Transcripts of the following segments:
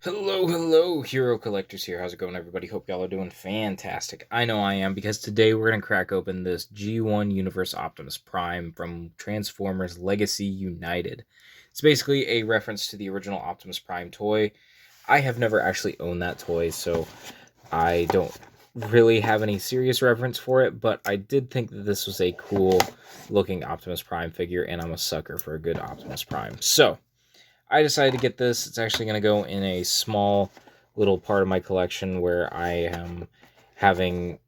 Hello, Hero Collectors here. How's it going, everybody? Hope y'all are doing fantastic. I know I am, because today we're going to crack open this G1 Universe Optimus Prime from Transformers Legacy United. It's basically a reference to the original Optimus Prime toy. I have never actually owned that toy, so I don't really have any serious reference for it, but I did think that this was a cool looking Optimus Prime figure, and I'm a sucker for a good Optimus Prime. So, I decided to get this. It's actually going to go in a small little part of my collection where I am having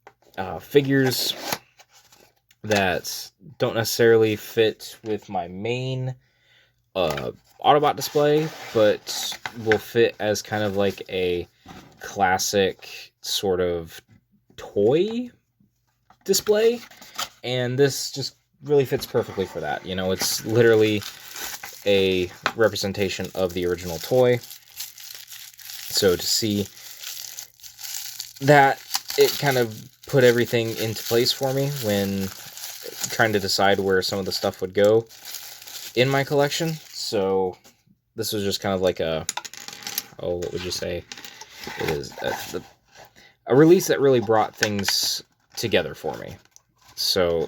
figures that don't necessarily fit with my main Autobot display, but will fit as kind of like a classic sort of toy display. And this just really fits perfectly for that. You know, it's literally a representation of the original toy. So to see that, it kind of put everything into place for me when trying to decide where some of the stuff would go in my collection. So this was just kind of like what would you say? It is a release that really brought things together for me. So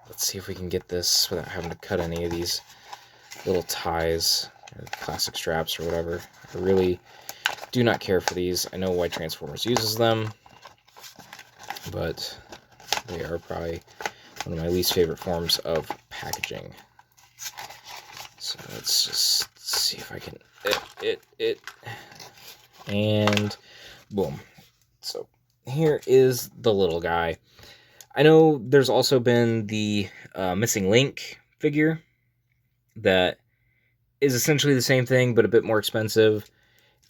let's see if we can get this without having to cut any of these little ties or plastic straps or whatever. I really do not care for these. I know why Transformers uses them, but they are probably one of my least favorite forms of packaging. So let's just see if I can and boom. So here is the little guy. I know there's also been the Missing Link figure that is essentially the same thing, but a bit more expensive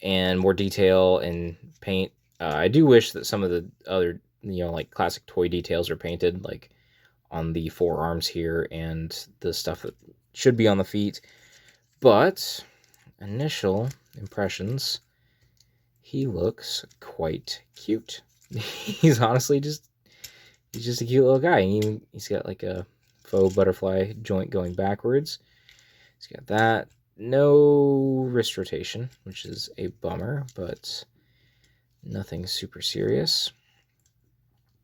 and more detail and paint. I do wish that some of the other, like classic toy details are painted, like on the forearms here and the stuff that should be on the feet. But initial impressions, he looks quite cute. He's honestly he's just a cute little guy. He's got like a faux butterfly joint going backwards. He's got that. No wrist rotation, which is a bummer, but nothing super serious.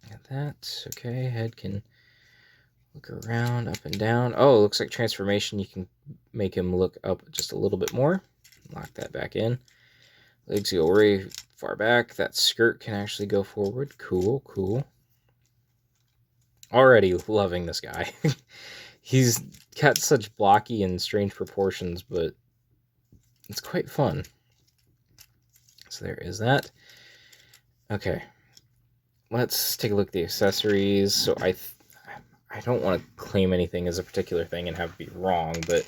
Got that. Okay, head can look around, up and down. Oh, it looks like transformation. You can make him look up just a little bit more. Lock that back in. Legs go way far back. That skirt can actually go forward. Cool. Already loving this guy. He's got such blocky and strange proportions, but it's quite fun. So there is that. Okay, let's take a look at the accessories. So I don't want to claim anything as a particular thing and have it be wrong, but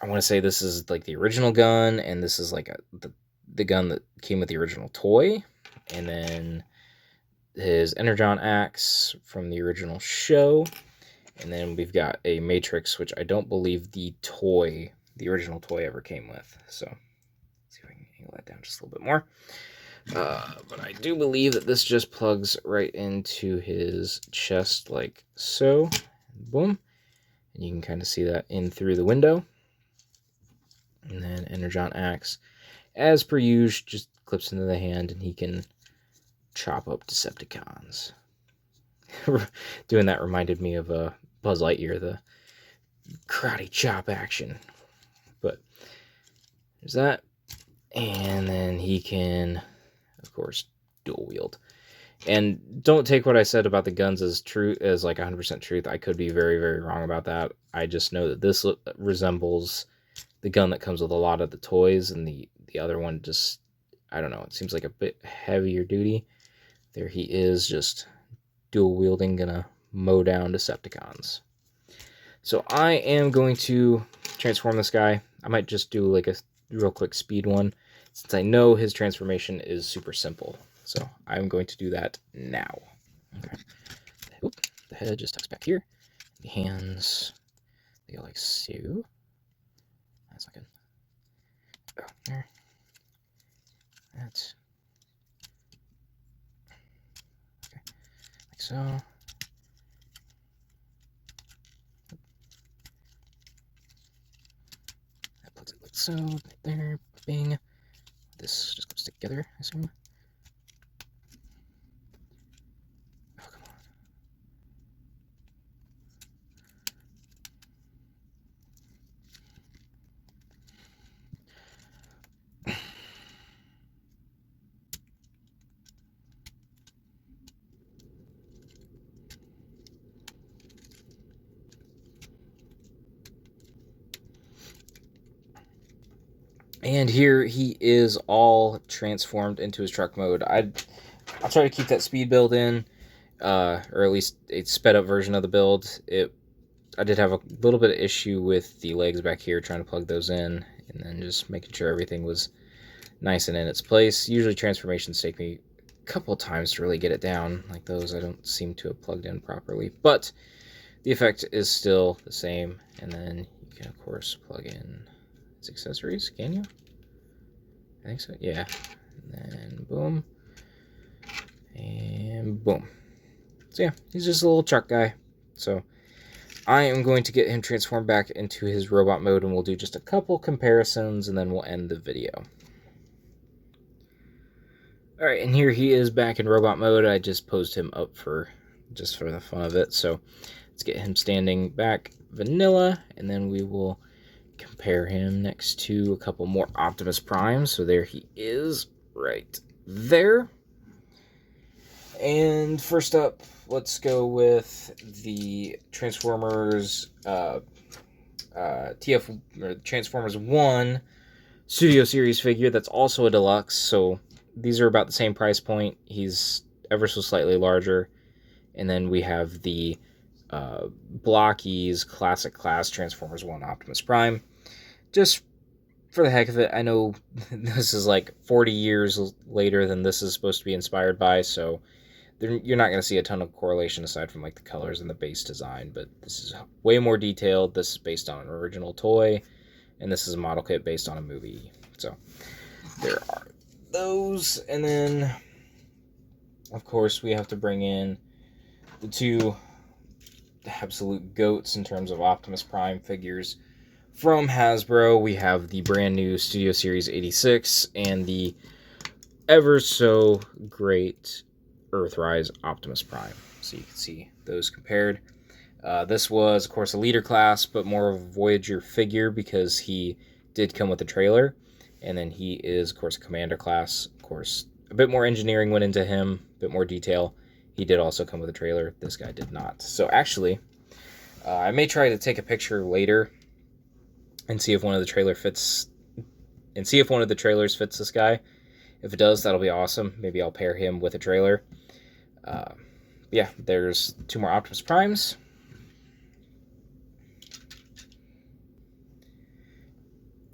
I want to say this is like the original gun, and this is like the gun that came with the original toy, and then his Energon axe from the original show, and then we've got a Matrix, which I don't believe the original toy ever came with. So let's see if I can angle that down just a little bit more. But I do believe that this just plugs right into his chest like so. Boom. And you can kind of see that in through the window. And then Energon axe, as per usual, just clips into the hand, and he can chop up Decepticons. Doing that reminded me of Buzz Lightyear, the karate chop action. But there's that. And then he can, of course, dual wield. And don't take what I said about the guns as true, as like 100% truth. I could be very, very wrong about that. I just know that this resembles the gun that comes with a lot of the toys, and the other one just, I don't know, it seems like a bit heavier duty. There he is, just dual wielding, gonna mow down Decepticons. So I am going to transform this guy. I might just do like a real quick speed one, since I know his transformation is super simple. So I'm going to do that now. Okay. Oop, the head just tucks back here. The hands, they go like so. That's not good. Oh, there. That's okay. Like so. That puts it like so. Right there. Bing. this just goes together, I assume. Oh, come on. And here he is all transformed into his truck mode. I'll try to keep that speed build in, or at least a sped up version of the build. I did have a little bit of issue with the legs back here, trying to plug those in, and then just making sure everything was nice and in its place. Usually transformations take me a couple times to really get it down. Like those, I don't seem to have plugged in properly, but the effect is still the same. And then you can, of course, plug in his accessories. Can you? I think so, yeah. And then boom. And boom. So yeah, he's just a little truck guy. So I am going to get him transformed back into his robot mode, and we'll do just a couple comparisons, and then we'll end the video. Alright, and here he is back in robot mode. I just posed him up just for the fun of it. So let's get him standing back vanilla, and then we will compare him next to a couple more Optimus Primes. So there he is, right there. And first up, let's go with the Transformers TF or Transformers 1 Studio Series figure that's also a deluxe. So these are about the same price point. He's ever so slightly larger. And then we have the Blockies Classic Class Transformers 1 Optimus Prime. Just for the heck of it, I know this is like 40 years later than this is supposed to be inspired by, so you're not going to see a ton of correlation aside from like the colors and the base design, but this is way more detailed. This is based on an original toy, and this is a model kit based on a movie. So there are those, and then of course we have to bring in the two absolute goats in terms of Optimus Prime figures. From Hasbro, we have the brand new Studio Series 86 and the ever so great Earthrise Optimus Prime. So you can see those compared. This was, of course, a leader class, but more of a Voyager figure because he did come with a trailer. And then he is, of course, a commander class. Of course, a bit more engineering went into him, a bit more detail. He did also come with a trailer. This guy did not. So actually, I may try to take a picture later and see if one of the trailers fits this guy. If it does, that'll be awesome. Maybe I'll pair him with a trailer. Yeah, there's two more Optimus Primes.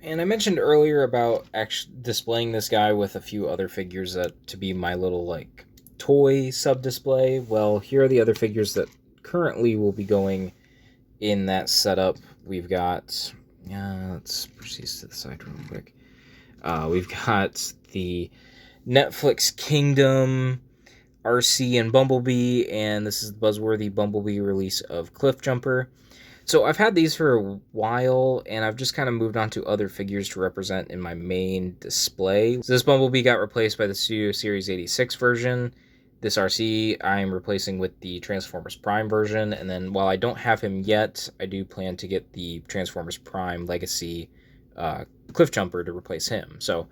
And I mentioned earlier about actually displaying this guy with a few other figures to be my little like toy sub-display. Well, here are the other figures that currently will be going in that setup. We've got, let's proceed to the side real quick. We've got the Netflix Kingdom RC and Bumblebee, and this is the buzzworthy Bumblebee release of Cliffjumper. So I've had these for a while, and I've just kind of moved on to other figures to represent in my main display. So this Bumblebee got replaced by the Studio Series 86 version. This RC I'm replacing with the Transformers Prime version, and then while I don't have him yet, I do plan to get the Transformers Prime Legacy Cliffjumper to replace him. So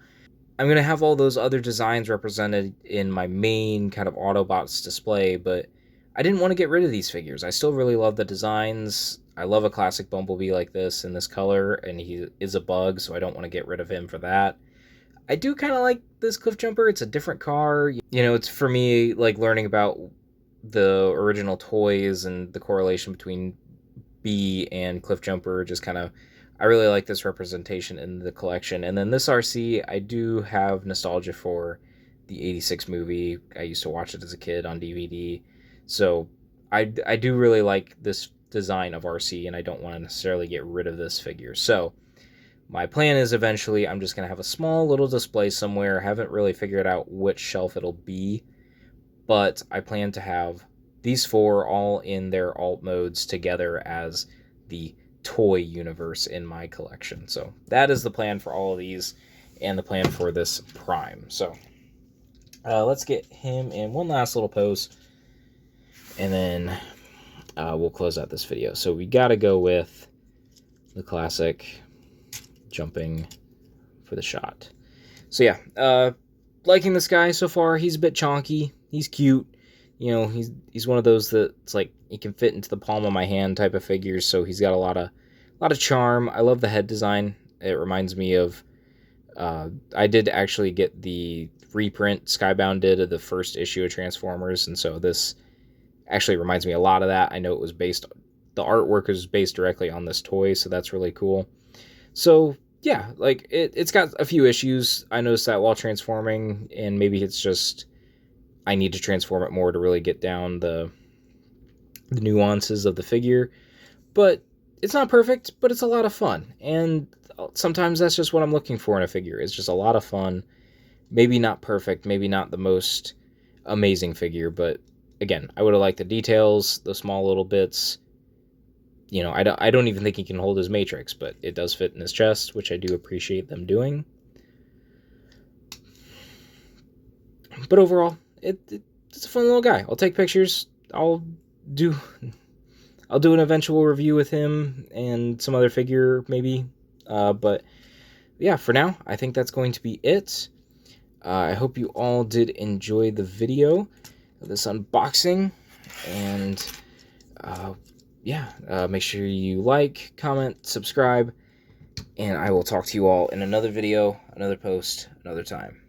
I'm going to have all those other designs represented in my main kind of Autobots display, but I didn't want to get rid of these figures. I still really love the designs. I love a classic Bumblebee like this in this color, and he is a bug, so I don't want to get rid of him for that. I do kind of like this Cliffjumper. It's a different car. You know, it's for me like learning about the original toys and the correlation between B and Cliffjumper. Just kind of, I really like this representation in the collection. And then this RC, I do have nostalgia for the 86 movie. I used to watch it as a kid on DVD. So I do really like this design of RC, and I don't want to necessarily get rid of this figure. So my plan is eventually I'm just going to have a small little display somewhere. I haven't really figured out which shelf it'll be, but I plan to have these four all in their alt modes together as the toy universe in my collection. So that is the plan for all of these. and the plan for this Prime. So let's get him in one last little pose, and then we'll close out this video. So we got to go with the classic jumping for the shot. So yeah, liking this guy so far. He's a bit chonky. He's cute. You know, he's one of those that's like he can fit into the palm of my hand type of figures. So he's got a lot of charm. I love the head design. It reminds me of I did actually get the reprint Skybound did of the first issue of Transformers, and so this actually reminds me a lot of that. I know it was the artwork is based directly on this toy, so that's really cool. So yeah, like it's got a few issues. I noticed that while transforming, and maybe it's just I need to transform it more to really get down the nuances of the figure. But it's not perfect, but it's a lot of fun. And sometimes that's just what I'm looking for in a figure. It's just a lot of fun. Maybe not perfect, maybe not the most amazing figure, but again, I would have liked the details, the small little bits. You know, I don't even think he can hold his Matrix, but it does fit in his chest, which I do appreciate them doing. But overall, it's a fun little guy. I'll take pictures. I'll do an eventual review with him and some other figure maybe. But yeah, for now, I think that's going to be it. I hope you all did enjoy the video of this unboxing, and yeah, make sure you like, comment, subscribe, and I will talk to you all in another video, another post, another time.